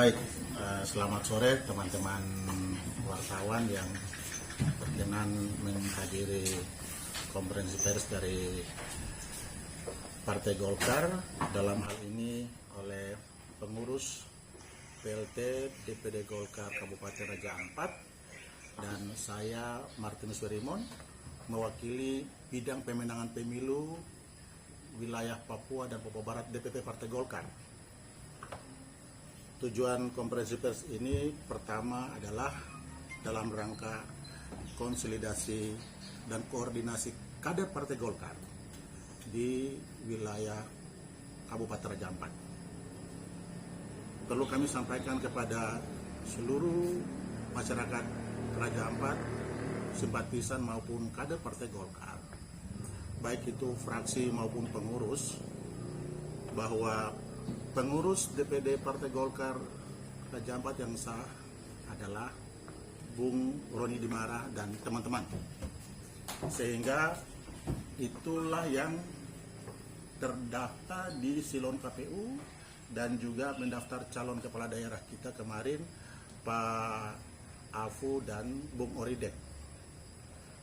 Baik, selamat sore teman-teman wartawan yang berkenan menghadiri konferensi pers dari Partai Golkar, dalam hal ini oleh pengurus PLT DPD Golkar Kabupaten Raja Ampat, dan saya Martinus Werimon mewakili bidang pemenangan pemilu wilayah Papua dan Papua Barat DPP Partai Golkar. Tujuan konferensi pers ini pertama adalah dalam rangka konsolidasi dan koordinasi kader Partai Golkar di wilayah Kabupaten Raja Ampat. Perlu kami sampaikan kepada seluruh masyarakat Raja Ampat, simpatisan maupun kader Partai Golkar, baik itu fraksi maupun pengurus, bahwa pengurus DPD Partai Golkar Raja Ampat yang sah adalah Bung Roni Dimara dan teman-teman. Sehingga itulah yang terdaftar di silon KPU dan juga mendaftar calon kepala daerah kita kemarin, Pak Afu dan Bung Oridek.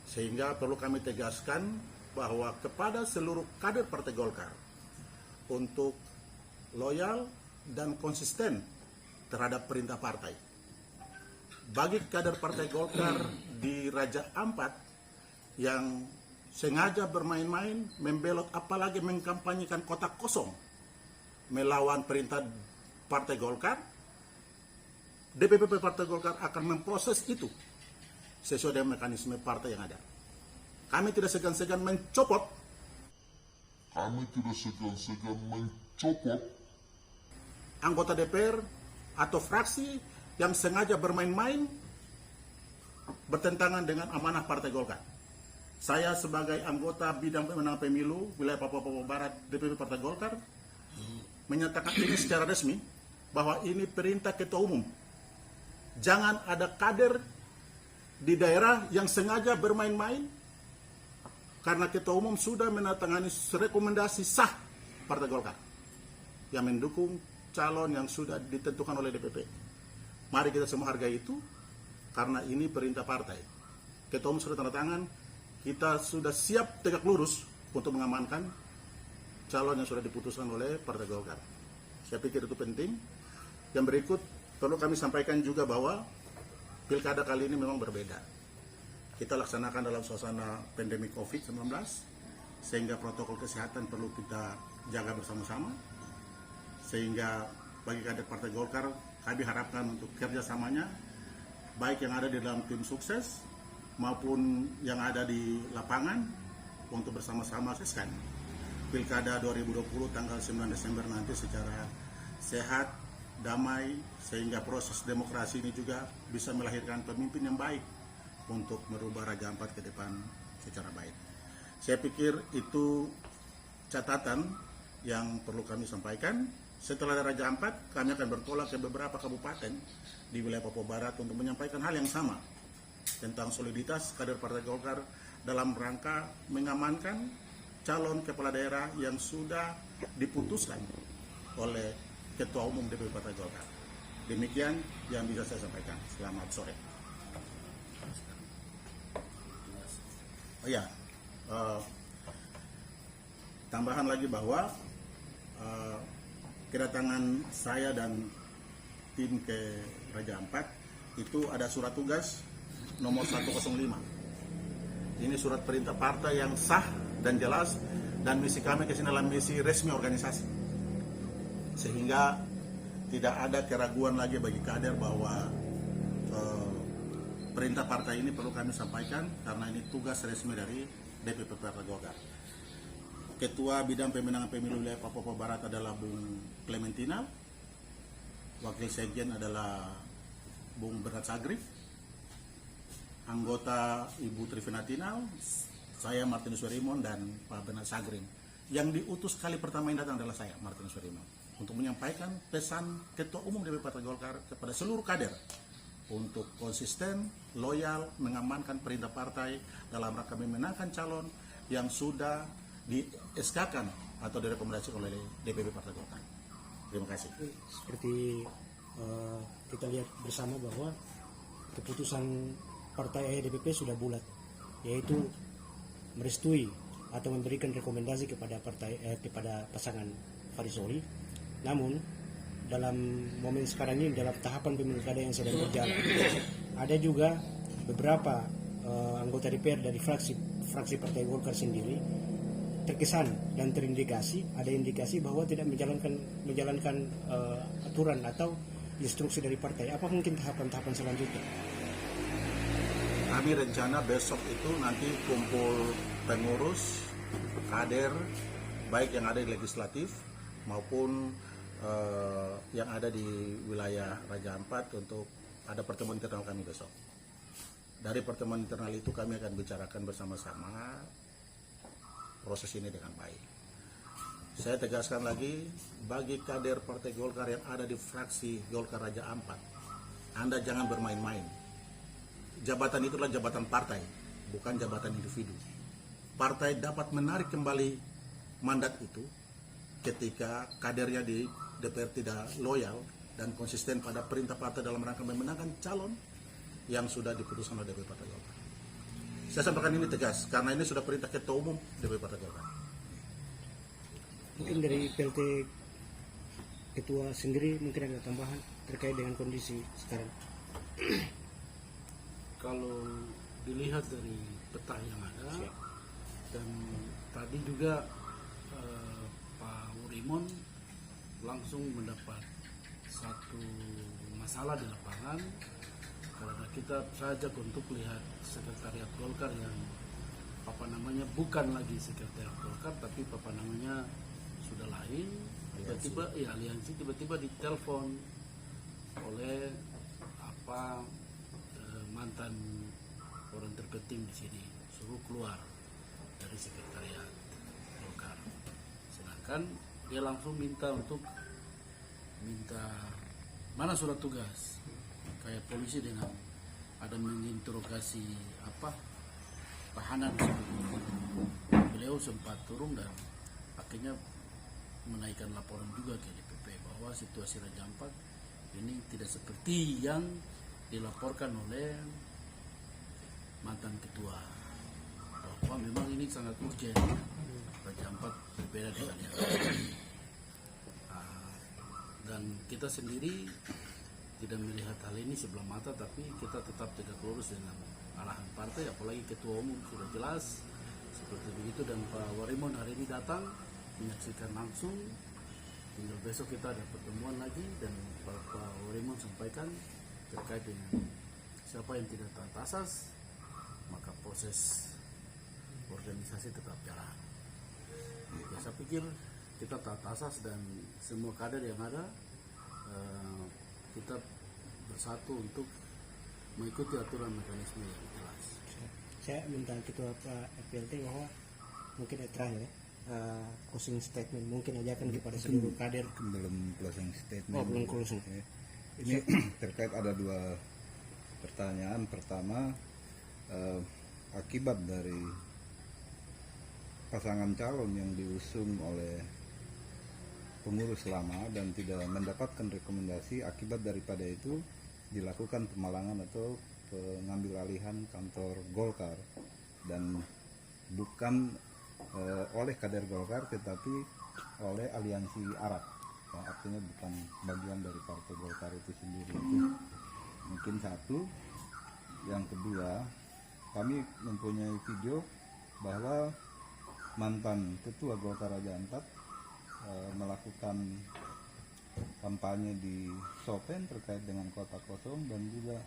Sehingga perlu kami tegaskan bahwa kepada seluruh kader Partai Golkar untuk loyal dan konsisten terhadap perintah partai. Bagi kader Partai Golkar di Raja Ampat yang sengaja bermain-main, membelot, apalagi mengkampanyekan kotak kosong melawan perintah Partai Golkar, DPP Partai Golkar akan memproses itu sesuai dengan mekanisme partai yang ada. Kami tidak segan-segan mencopot anggota DPR atau fraksi yang sengaja bermain-main bertentangan dengan amanah Partai Golkar. Saya sebagai anggota bidang pemenangan pemilu wilayah Papua Barat DPP Partai Golkar menyatakan ini secara resmi bahwa ini perintah Ketua Umum. Jangan ada kader di daerah yang sengaja bermain-main, karena Ketua Umum sudah menandatangani rekomendasi sah Partai Golkar yang mendukung calon yang sudah ditentukan oleh DPP. Mari kita semua hargai itu, karena ini perintah partai. Ketua Umum sudah tanda tangan, kita sudah siap tegak lurus untuk mengamankan calon yang sudah diputuskan oleh Partai Golkar. Saya pikir itu penting. Yang berikut perlu kami sampaikan juga bahwa pilkada kali ini memang berbeda. Kita laksanakan dalam suasana pandemi COVID-19, sehingga protokol kesehatan perlu kita jaga bersama-sama. Sehingga bagi kader Partai Golkar, kami harapkan untuk kerjasamanya, baik yang ada di dalam tim sukses maupun yang ada di lapangan, untuk bersama-sama sukseskan Pilkada 2020 tanggal 9 Desember nanti secara sehat, damai, sehingga proses demokrasi ini juga bisa melahirkan pemimpin yang baik untuk merubah Raja Ampat ke depan secara baik. Saya pikir itu catatan yang perlu kami sampaikan. Setelah Raja Ampat, kami akan bertolak ke beberapa kabupaten di wilayah Papua Barat untuk menyampaikan hal yang sama tentang soliditas kader Partai Golkar dalam rangka mengamankan calon kepala daerah yang sudah diputuskan oleh Ketua Umum DPP Partai Golkar. Demikian yang bisa saya sampaikan. Selamat sore. Tambahan lagi bahwa kedatangan saya dan tim ke Raja Ampat itu ada surat tugas nomor 105. Ini surat perintah partai yang sah dan jelas, dan misi kami ke sini adalah misi resmi organisasi. Sehingga tidak ada keraguan lagi bagi kader bahwa perintah partai ini perlu kami sampaikan, karena ini tugas resmi dari DPP Partai Golkar. Ketua Bidang Pemenangan Pemilu wilayah Papua Barat adalah Bung Clementina, Wakil Sekjen adalah Bung Bernard Sagrif, anggota Ibu Trivinatina, saya Martinus Werimon, dan Pak Bernard Sagrif. Yang diutus kali pertama yang datang adalah saya, Martinus Werimon, untuk menyampaikan pesan Ketua Umum DPP Partai Golkar kepada seluruh kader untuk konsisten, loyal, mengamankan perintah partai dalam rangka memenangkan calon yang sudah di SK-kan atau direkomendasikan oleh DPP Partai Golkar. Terima kasih. Seperti kita lihat bersama bahwa keputusan partai DPP sudah bulat, yaitu merestui atau memberikan rekomendasi kepada kepada pasangan Farisori. Namun dalam momen sekarang ini, dalam tahapan pemilu kada yang sedang berjalan, ada juga beberapa anggota DPR dari fraksi Partai Golkar sendiri terkesan dan ada indikasi bahwa tidak menjalankan aturan atau instruksi dari partai. Apa mungkin tahapan-tahapan selanjutnya? Kami rencana besok itu nanti kumpul pengurus, kader, baik yang ada di legislatif maupun yang ada di wilayah Raja Ampat, untuk ada pertemuan internal kami besok. Dari pertemuan internal itu kami akan bicarakan bersama-sama proses ini dengan baik. Saya tegaskan lagi, bagi kader Partai Golkar yang ada di fraksi Golkar Raja Ampat, Anda jangan bermain-main. Jabatan itu adalah jabatan partai, bukan jabatan individu. Partai dapat menarik kembali mandat itu ketika kadernya di DPR tidak loyal dan konsisten pada perintah partai dalam rangka memenangkan calon yang sudah diputuskan oleh DPP Partai Golkar. Saya sampaikan ini tegas karena ini sudah perintah Ketua Umum DPP Partai Golkar. Mungkin dari PLT Ketua sendiri mungkin ada tambahan terkait dengan kondisi sekarang. Kalau dilihat dari peta yang ada, dan tadi juga Pak Wurimon langsung mendapat satu masalah di lapangan, karena kita saja untuk lihat sekretariat Golkar yang bukan lagi sekretariat Golkar, tapi namanya sudah lain. Tiba-tiba aliansi tiba-tiba ditelepon oleh mantan orang terpenting di sini, suruh keluar dari sekretariat Golkar. Sedangkan dia langsung minta mana surat tugas, kayak polisi dengan ada menginterogasi tahanan. Beliau sempat turun dan akhirnya menaikkan laporan juga ke DPP bahwa situasi Raja Ampat ini tidak seperti yang dilaporkan oleh mantan ketua, bahwa memang ini sangat urgent. Raja Ampat berbeda dengan yang lain. Dan kita sendiri tidak melihat hal ini sebelah mata, tapi kita tetap tegak lurus dengan arahan partai, apalagi ketua umum sudah jelas seperti begitu. Dan Pak Wurimon hari ini datang menyaksikan langsung. Tinggal besok kita ada pertemuan lagi dan Pak Wurimon sampaikan terkait dengan siapa yang tidak taat asas, maka proses organisasi tetap jalan. Ya, saya pikir kita taat asas dan semua kader yang ada kita bersatu untuk mengikuti aturan mekanisme yang jelas. Saya minta Ketua Pak PLT bahwa mungkin terakhir closing statement mungkin aja kan kepada seluruh kader. Belum closing statement. Oh, belum closing. Ini terkait ada dua pertanyaan. Pertama, akibat dari pasangan calon yang diusung oleh pengurus lama dan tidak mendapatkan rekomendasi, akibat daripada itu dilakukan pemalangan atau pengambil alihan kantor Golkar, dan bukan oleh kader Golkar tetapi oleh aliansi Arab, ya, artinya bukan bagian dari partai Golkar itu sendiri. Itu mungkin satu. Yang kedua, kami mempunyai video bahwa mantan ketua Golkar Raja Ampat melakukan kampanye di Sopen terkait dengan kota kosong, dan juga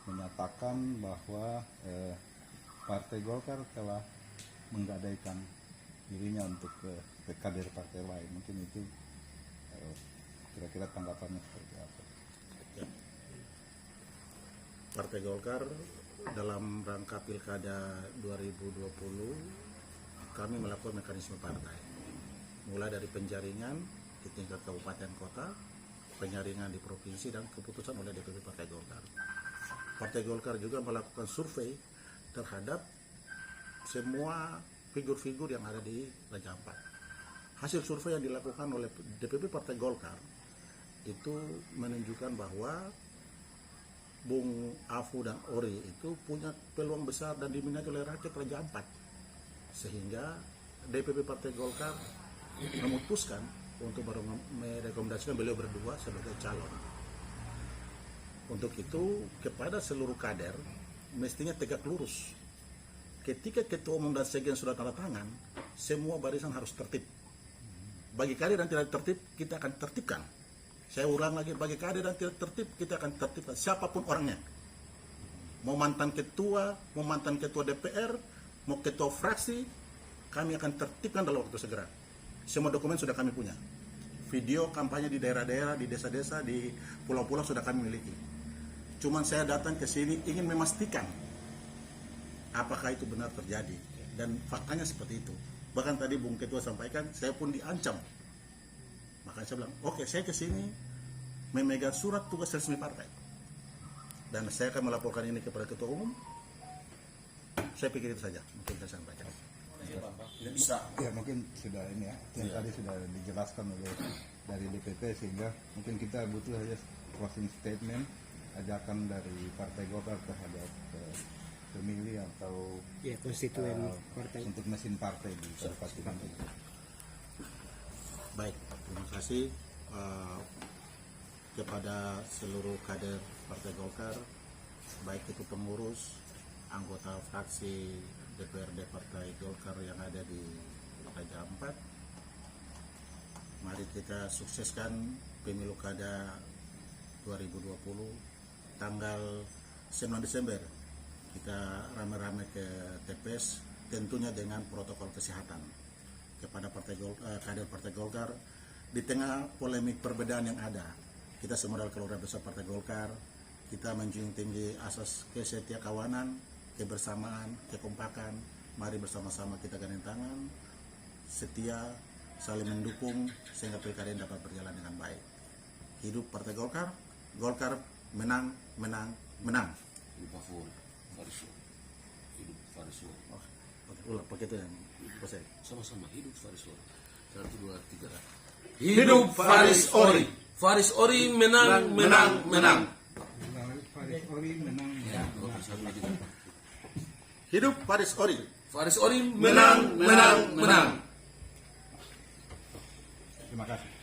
menyatakan bahwa partai Golkar telah menggadaikan dirinya untuk ke kader partai lain. Mungkin itu kira-kira tanggapannya seperti apa? Partai Golkar dalam rangka Pilkada 2020 kami melakukan mekanisme partai, mulai dari penjaringan di tingkat kabupaten kota, penjaringan di provinsi, dan keputusan oleh DPP Partai Golkar. Partai Golkar juga melakukan survei terhadap semua figur-figur yang ada di Raja Ampat. Hasil survei yang dilakukan oleh DPP Partai Golkar itu menunjukkan bahwa Bung Afu dan Ori itu punya peluang besar dan diminati oleh rakyat Raja Ampat, sehingga DPP Partai Golkar memutuskan untuk merekomendasikan beliau berdua sebagai calon. Untuk itu kepada seluruh kader mestinya tegak lurus. Ketika ketua umum dan sekjen sudah tanda tangan, semua barisan harus tertib. Bagi kader yang tidak tertib, kita akan tertibkan. Saya ulang lagi, bagi kader yang tidak tertib, kita akan tertibkan siapapun orangnya. Mau mantan ketua DPR, mau ketua fraksi, kami akan tertibkan dalam waktu segera. Semua dokumen sudah kami punya. Video kampanye di daerah-daerah, di desa-desa, di pulau-pulau sudah kami miliki. Cuman saya datang ke sini ingin memastikan apakah itu benar terjadi, dan faktanya seperti itu. Bahkan tadi Bung Ketua sampaikan, saya pun diancam. Makanya saya bilang, oke, saya ke sini memegang surat tugas resmi partai. Dan saya akan melaporkan ini kepada Ketua Umum. Saya pikir itu saja, mungkin saya sampaikan. Ya mungkin sudah ini ya, yang tadi sudah dijelaskan oleh dari DPP, sehingga mungkin kita butuh saja closing statement, ajakan dari Partai Golkar terhadap pemilih atau Ya, konstituen partai. untuk mesin partai di Kabupaten Bandung. Baik, terima kasih kepada seluruh kader Partai Golkar, baik itu pengurus, anggota fraksi DPRD Partai Golkar yang ada di Raja Ampat. Mari kita sukseskan pemilu kada 2020 tanggal 9 Desember. Kita rame-rame ke TPS, tentunya dengan protokol kesehatan. Kepada kader Partai Golkar, di tengah polemik perbedaan yang ada, kita semua adalah keluarga besar Partai Golkar. Kita menjunjung tinggi asas kesetiakawanan, kebersamaan, kekompakan. Mari bersama-sama kita gandeng tangan, setia, saling mendukung, sehingga pilkada dapat berjalan dengan baik. Hidup Partai Golkar, Golkar menang, menang, menang. Hidup Farisur. Hidup Farisur. Ulang pakai itu yang saya. Sama-sama hidup Farisur. 1, 2, 3. Hidup Faris Ori. Faris Ori menang, menang, menang. Faris Ori menang. Hidup Faris Ori. Faris Ori menang, menang, menang. Terima kasih.